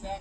step.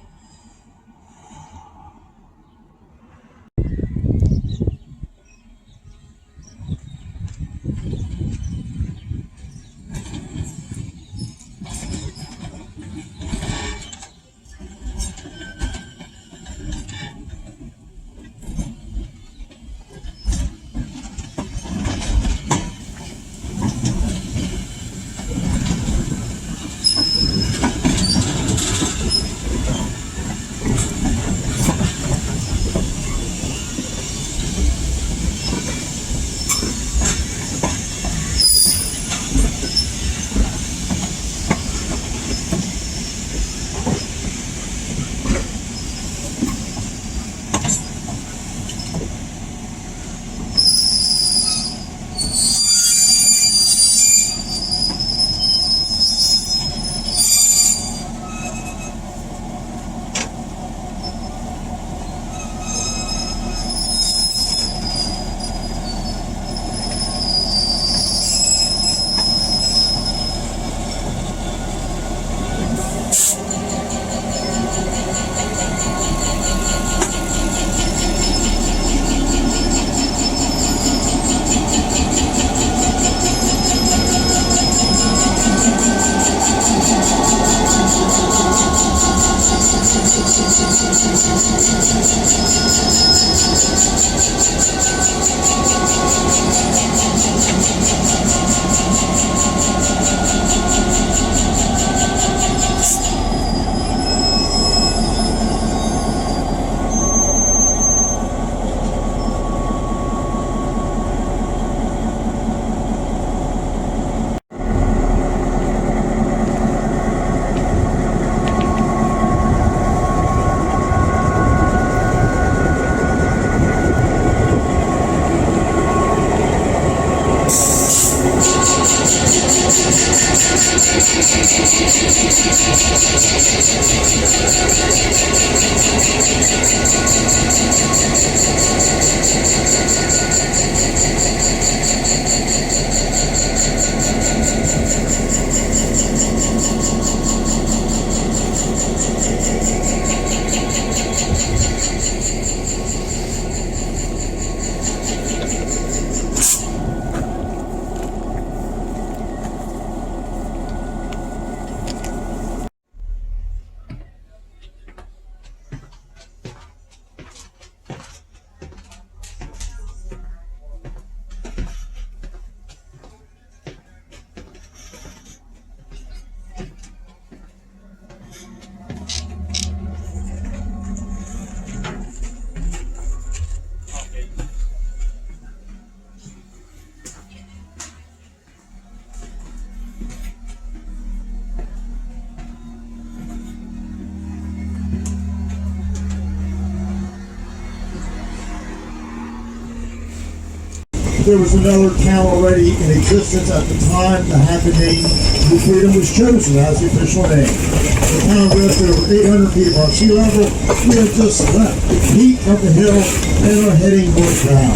There was another town already in existence at the time that had the name New Freedom was chosen as the official name. The town rested over 800 feet above sea level. We have just left the peak of the hill and are heading northbound.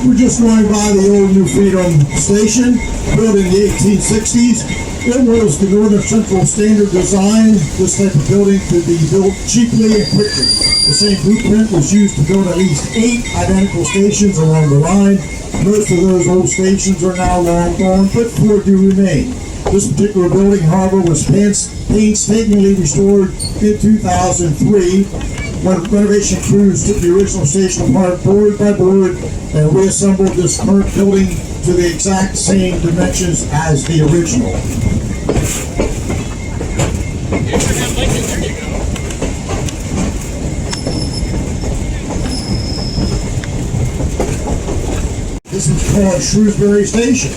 We're just going by the old New Freedom Station, built in the 1860s. It was the Northern Central standard design. This type of building could be built cheaply and quickly. The same blueprint was used to build at least 8 identical stations along the line. Most of those old stations are now long gone, but 4 do remain. This particular building, however, was painstakingly restored in 2003 when renovation crews took the original station apart board by board and reassembled this current building to the exact same dimensions as the original. Abraham Lincoln, there you go. This was called Shrewsbury Station.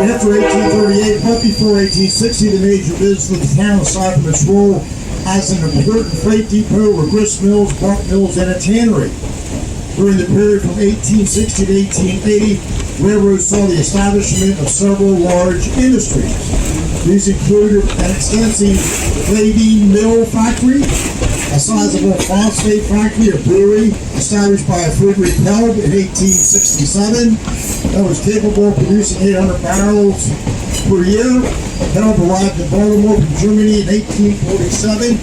After 1838, but before 1860, the major business of the town, aside from its role as an important freight depot, were grist mills, bark mills, and a tannery. During the period from 1860 to 1880, railroads saw the establishment of several large industries. These included an extensive clay beam mill factory, a a sizable phosphate factory, a brewery, established by Friedrich Held in 1867, that was capable of producing 800 barrels per year. Held arrived in Baltimore from Germany in 1847,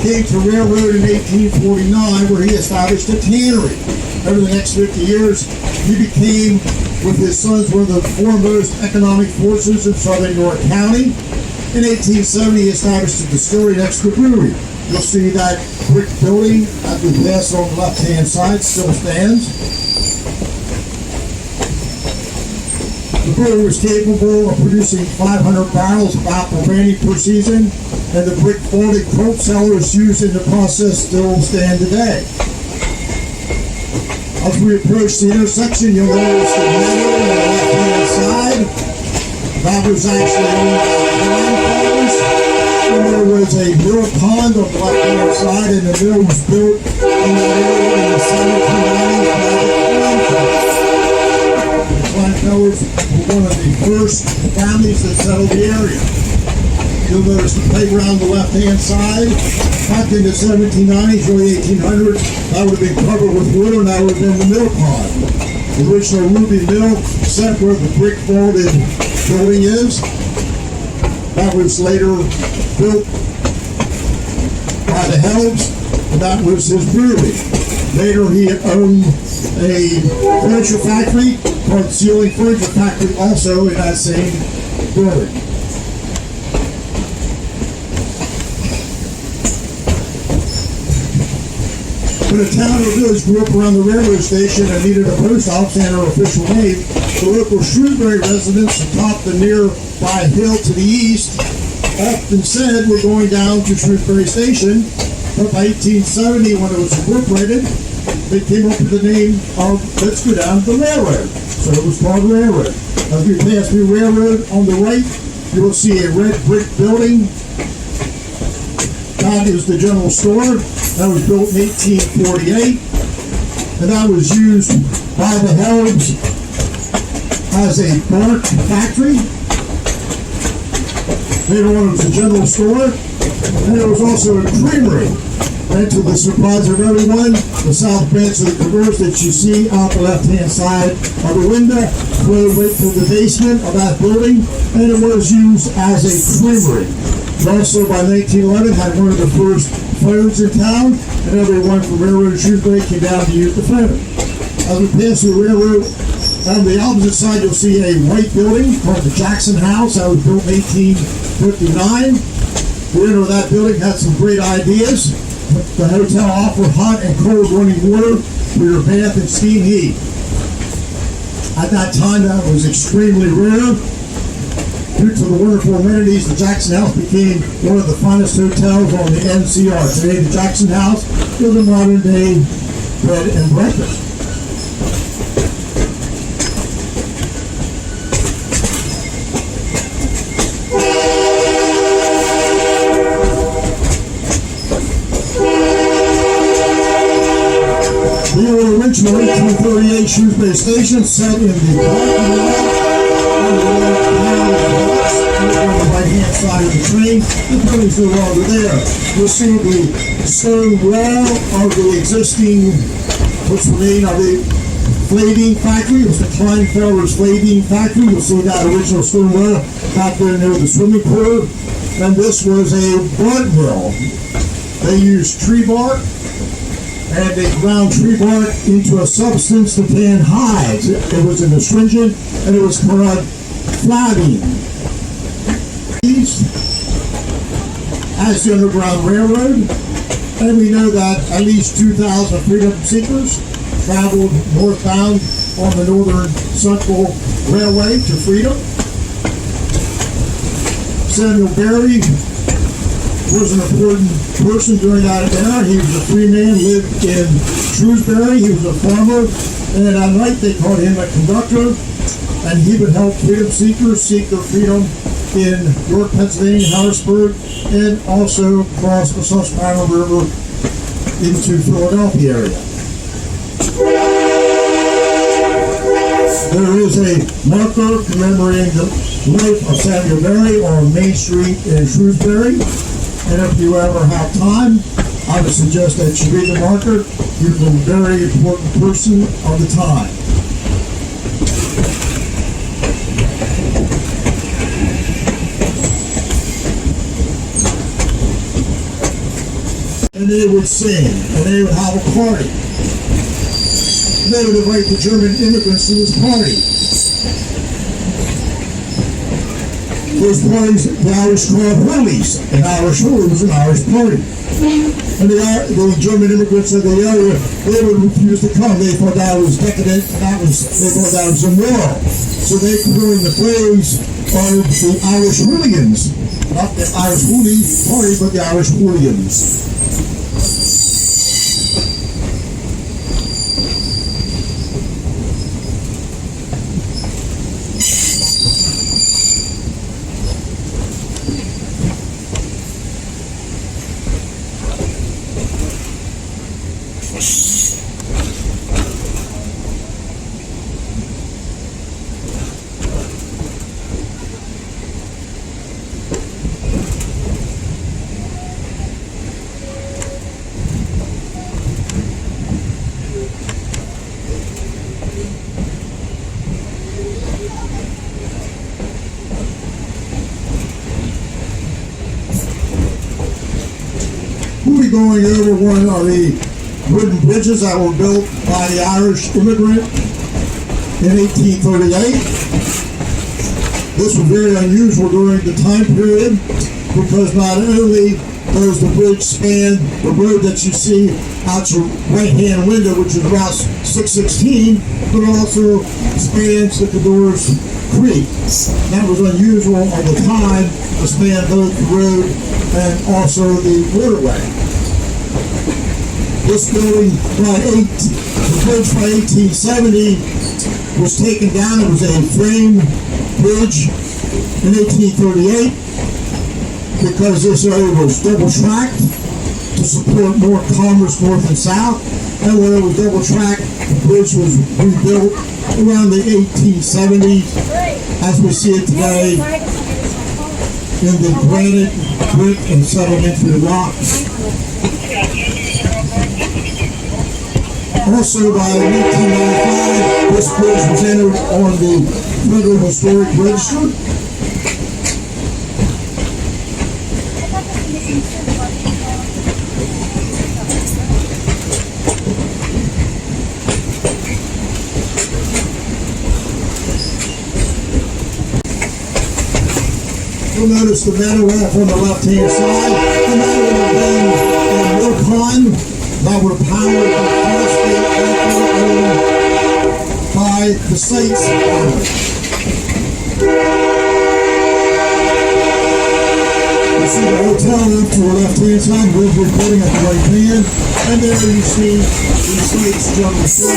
came to railroad in 1849, where he established a tannery. Over the next 50 years, he became, with his sons, one of the foremost economic forces in southern York County. In 1870, he established a distillery next to the brewery. You'll see that brick building as we pass on the left-hand side still stands. The brewery was capable of producing 500 barrels of apple brandy per season, and the brick vaulted coat cellars used in the process still stand today. As we approach the intersection, you'll notice the meadow on the left-hand side. That was actually owned by the grandfathers. And there was a mill pond on the left-hand side, and the mill was built in that area in the 1790s by the grandfathers. The grandfathers were one of the first families that settled the area. You'll notice the playground on the left-hand side. Back in the 1790s, early 1800s, that would have been covered with wood, and that would have been the mill pond. The original Ruby Mill, set where the brick vaulted building is. That was later built by the Helms, and that was his brewery. Later, he owned a furniture factory called Ceiling Furniture Factory, also in that same building. When a town or village grew up around the railroad station and needed a post office and an official name, the local Shrewsbury residents atop the nearby hill to the east often said, "We're going down to Shrewsbury Station." But by 1870, when it was incorporated, they came up with the name of, "Let's go down to the railroad." So it was called railroad. As we pass through railroad, on the right, you will see a red brick building. That is the general store. That was built in 1848, and that was used by the Helms as a bark factory. Later on, it was a general store, and there was also a creamery. And to the surprise of everyone, the south branch of the traverse that you see out the left-hand side of the window flowed right through the basement of that building, and it was used as a creamery. It also, by 1911, had one of the first phones in town, and everyone from Railroad to Shrewsbury came down to use the phone. As we pass through the railroad, on the opposite side, you'll see a white building called the Jackson House. That was built in 1859. The owner of that building had some great ideas. The hotel offered hot and cold running water for your bath and steam heat. At that time, that was extremely rare. Due to the wonderful amenities, the Jackson House became one of the finest hotels on the NCR. Today, the Jackson House is a modern-day bed and breakfast. The original 1838 Shrewsbury Station set in the parking lot on the right-hand side of the train. The building's no longer there. You'll see the stone wall of the existing, what's the name of the flaving factory. It was the Kleinfelder's flaving factory. You'll see that original stone wall back there near the swimming pool. And this was a blunt mill. They used tree bark, and they ground tree bark into a substance to tan hides. It was an astringent, and it was called flagging. As the Underground Railroad, and we know that at least 2,000 freedom seekers traveled northbound on the Northern Central Railway to freedom. Samuel Berry was an important person during that era. He was a free man, lived in Shrewsbury. He was a farmer, and at night they called him a conductor, and he would help freedom seekers seek their freedom in York, Pennsylvania, Harrisburg, and also across the Susquehanna River into Philadelphia area. There is a marker commemorating the life of Samuel Berry on Main Street in Shrewsbury. And if you ever have time, I would suggest that you read the marker. You're a very important person of the time. And they would sing, and they would have a party. They would invite the German immigrants to this party. Those parties, the Irish called Hoolies. An Irish Hoolie was an Irish party. And the German immigrants of the area, they would refuse to come. They thought that was decadent, and they thought that was immoral. So they coined the phrase of the Irish Hooligans. Not the Irish Hoolie party, but the Irish Hooligans. We'll be going over one of the wooden bridges that were built by the Irish immigrant in 1838. This was very unusual during the time period because not only does the bridge span the road that you see out your right-hand window, which is Route 616, but also spans the Cador's Creek. That was unusual at the time to span both the road and also the waterway. This building, the bridge by 1870 was taken down. It was a frame bridge in 1838 because this area was double tracked to support more commerce north and south. And when it was double tracked, the bridge was rebuilt around the 1870s as we see it today in the granite, brick, and sedimentary rock. Also, by 1895, this bridge was entered on the Federal Historic Register. You'll notice the meadow off on the left-hand side. The meadow would have been a mill pond that were powered by by the state's army. You see the hotel off to the left-hand side, we're reporting at the right hand, and there you see the state's Junction.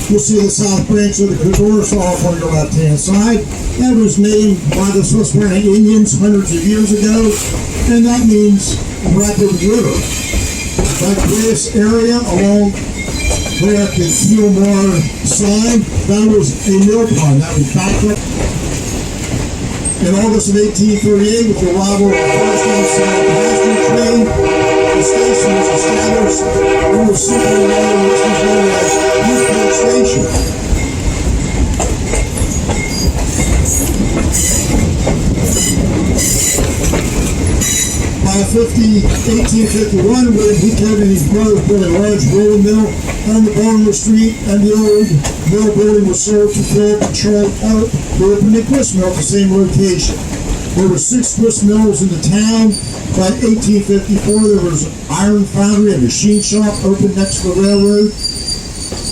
You'll see the south branch of the Cador's off on the left-hand side. That was named by the Shrewsbury Indians hundreds of years ago, and that means rapid river. That grass area along there at the Kilmar side, that was a mill pond that was backed up. In August of 1838, with the arrival of the first inside passenger train, the station was established. It was simply known as Shrewsbury Station. By 1851, when he and his brother built a large rolling mill on the Baltimore Street, and the old mill building was sold to Philip and Charles Arp, they opened a grist mill at the same location. There were 6 grist mills in the town. By 1854, there was an iron foundry and machine shop opened next to the railroad.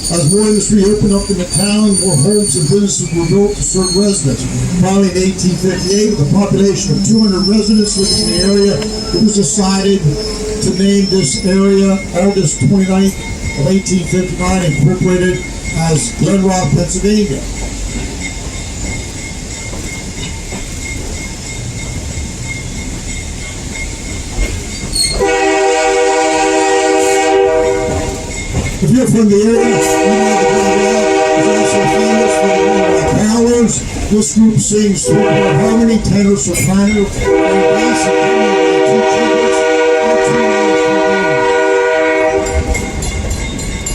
As more industry opened up in the town, more homes and businesses were built to serve residents. Finally, in 1858, with a population of 200 residents living in the area, it was decided to name this area August 29th of 1859, incorporated as Glen, Pennsylvania. If you you're from the area, you know the Glen is also famous for the Glen Carolers. This group sings three-part harmony, tenor, soprano, and bass, accompanied by two trumpets and two male.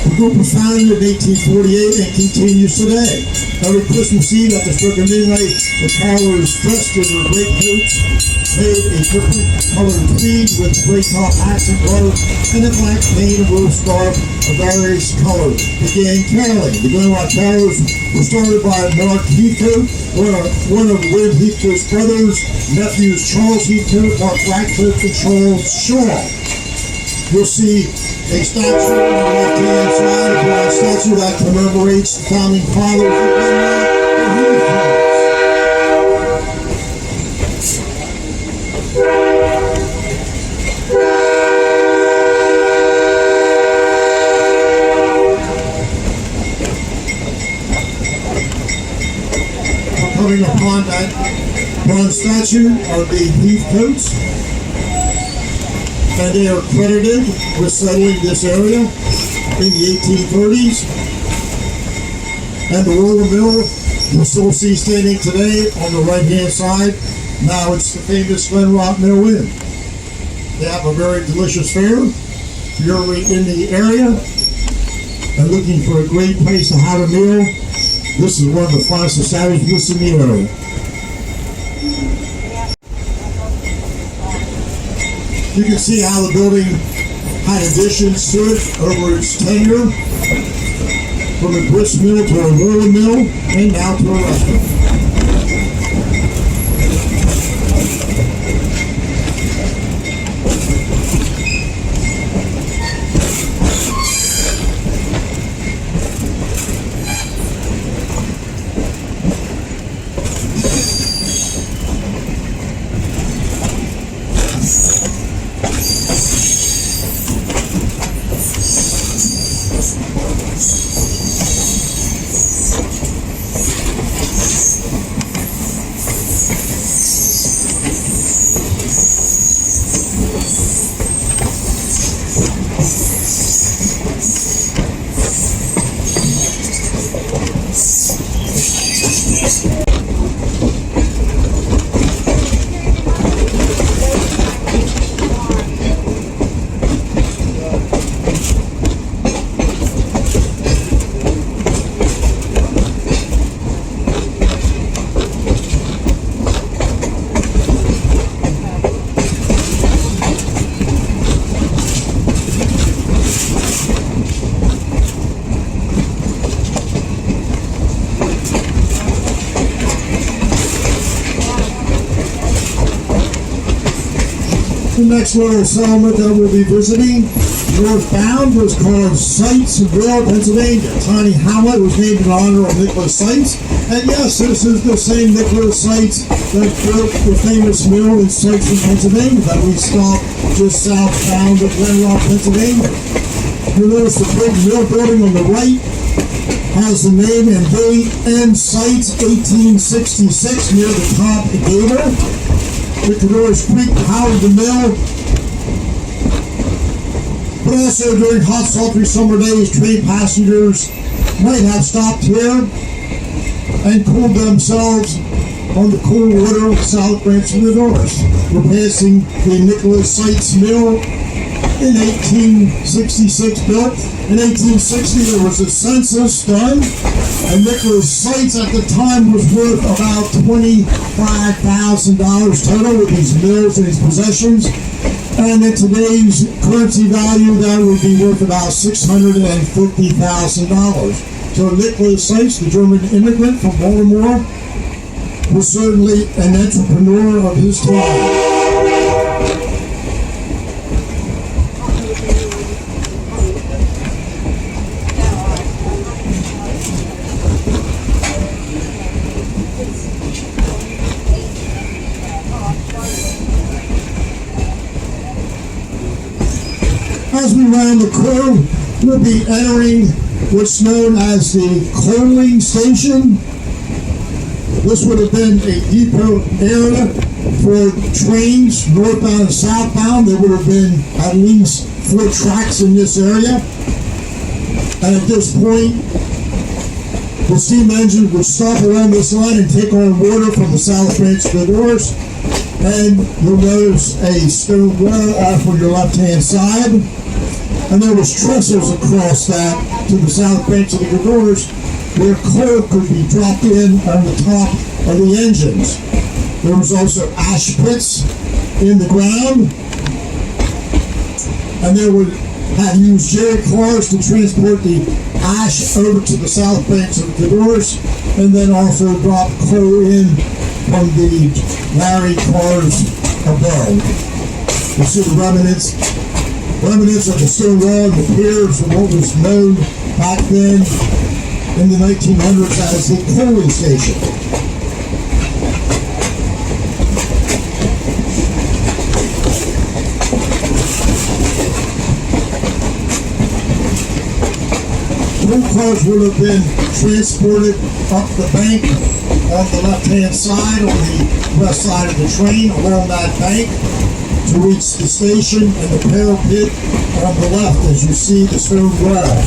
The group was founded in 1848 and continues today. Every Christmas Eve at the stroke of midnight, the Carolers dressed in their great coats, made a different colored tweed with gray top hats and gloves, and a black cane and rose scarf of various colors, began caroling. The Glen Carolers were started by Mark Heathcote, one of William Heathcote's brothers, nephews Charles Heathcote, Mark Radcliffe, and Charles Shaw. You'll see a statue on the left-hand side, a bronze statue that commemorates the founding fathers of Glen and Heathcote. Coming upon that bronze statue are the Heathcotes, and they are credited with settling this area in the 1830s. And the Roller Mill you'll still see standing today on the right-hand side. Now it's the famous Glen Mill Inn. They have a very delicious fare. If you're in the area and looking for a great place to have a meal, this is one of the finest establishments in the area. You can see how the building had additions to it over its tenure, from a grist mill to a rolling mill, and now to a restaurant. The next little settlement that we'll be visiting, northbound, was called Sitesville, Pennsylvania. Tiny hamlet was named in honor of Nicholas Sites. And yes, this is the same Nicholas Sites that built the famous mill in Sitesville, Pennsylvania, that we stopped just southbound of Glen, Pennsylvania. You'll notice the big mill building on the right has the name and date and Sites 1866 near the top of the gable. The Canores Creek powered the mill, but also during hot, sultry summer days, train passengers might have stopped here and cooled themselves on the cool water south branch of the Norris. We're passing the Nicholas Sites Mill in 1866 built. In 1860 there was a census done, and Nicholas Sites at the time was worth about $25,000 total with these mills and his possessions. And in today's currency value, that would be worth about $650,000. So Nicholas Sites, the German immigrant from Baltimore, was certainly an entrepreneur of his time. As we round the curve, we'll be entering what's known as the coaling station. This would have been a depot area for trains northbound and southbound. There would have been at least 4 tracks in this area. And at this point, the steam engine would stop along this line and take on water from the south branch of the doors. And you'll notice a stone wall off on your left-hand side. And there was trestles across that to the south branch of the doors where coal could be dropped in on the top of the engines. There was also ash pits in the ground. And there would have used jerry cars to transport the ash over to the south banks of the doors, and then also drop coal in from the Larry cars above. You see the remnants of the stone wall and the piers of what was known back then in the 1900s as the coaling station. Coal cars would have been transported up the bank on the left-hand side, on the west side of the train, along that bank to reach the station and the pail pit on the left as you see the stone wall.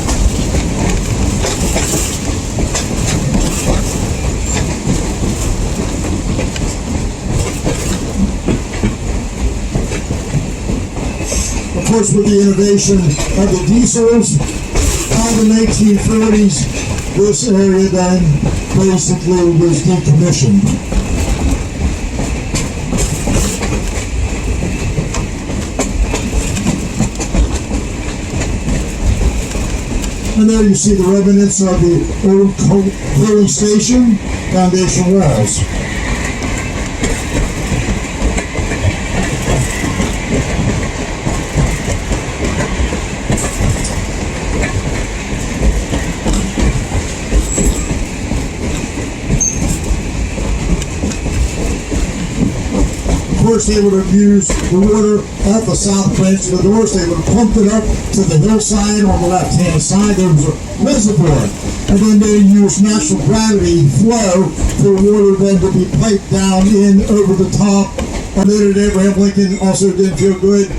Of course, with the innovation of the diesels, by the 1930s, this area then basically was decommissioned. And there you see the remnants of the old coaling station foundation walls. Of course, they would have used the water off the south branch of the doors. They would have pumped it up to the hillside on the left-hand side. There was a reservoir. And then they used natural gravity flow for water then to be piped down in over the top. And then Abraham Lincoln also didn't feel good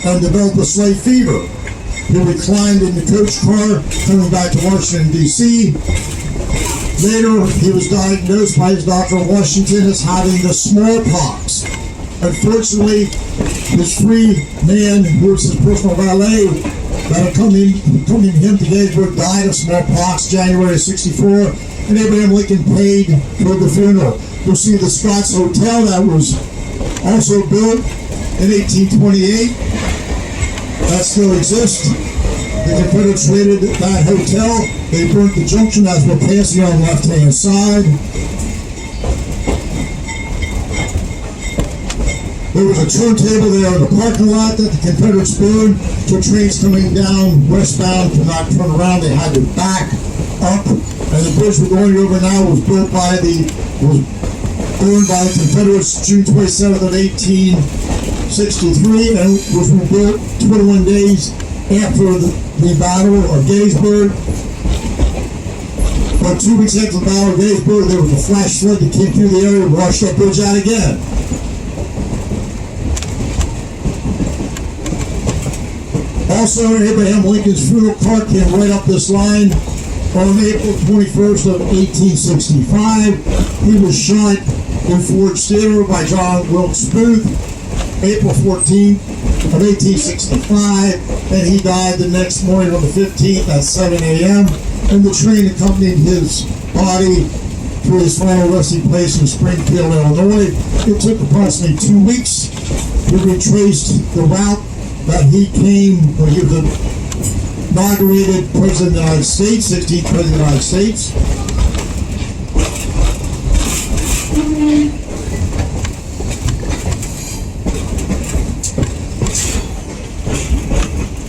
and developed a slave fever. He reclined in the coach car coming back to Washington, D.C. Later, he was diagnosed by his doctor in Washington as having the smallpox. Unfortunately, this free man who was his personal valet that accompanied him to Gettysburg died of smallpox January of '64, and Abraham Lincoln paid for the funeral. You'll see the Scott's Hotel that was also built in 1828. That still exists. The Confederates raided that hotel. They burnt the Junction as we're passing on the left-hand side. There was a turntable there in the parking lot that the Confederates burned, so trains coming down westbound could not turn around. They had to back up, and the bridge we're going over now was burned by the Confederates June 27th of 1863, and was rebuilt 21 days after the Battle of Gettysburg. But 2 weeks after the Battle of Gettysburg, there was a flash flood that came through the area and washed that bridge out again. Also, Abraham Lincoln's funeral car came right up this line on April 21st of 1865. He was shot in Ford's Theater by John Wilkes Booth, April 14th of 1865, and he died the next morning on the 15th at 7 a.m. And the train accompanied his body to his final resting place in Springfield, Illinois. It took approximately 2 weeks to retrace the route that he came when he was inaugurated President of the United States, 16th President of the United States.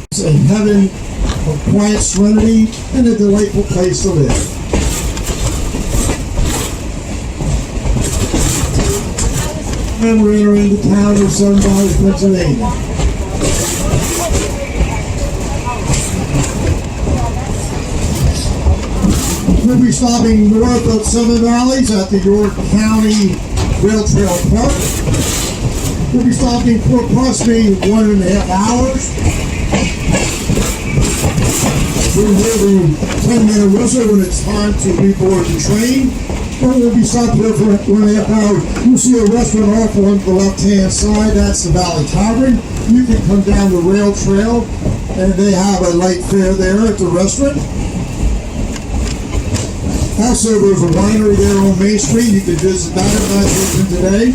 It's a heaven of quiet serenity and a delightful place to live. And we're entering the town of Sunrise, Pennsylvania. We'll be stopping north of Seven Valleys at the York County Rail Trail Park. We'll be stopping for approximately 1.5 hours. We'll hear the 10-minute whistle when it's time to reboard the train. Or we'll be stopped here for 1.5 hours. You'll see a restaurant off on the left-hand side. That's the Valley Tavern. You can come down the rail trail, and they have a light fare there at the restaurant. Also, there's a winery there on Main Street. You can visit that if that's open today.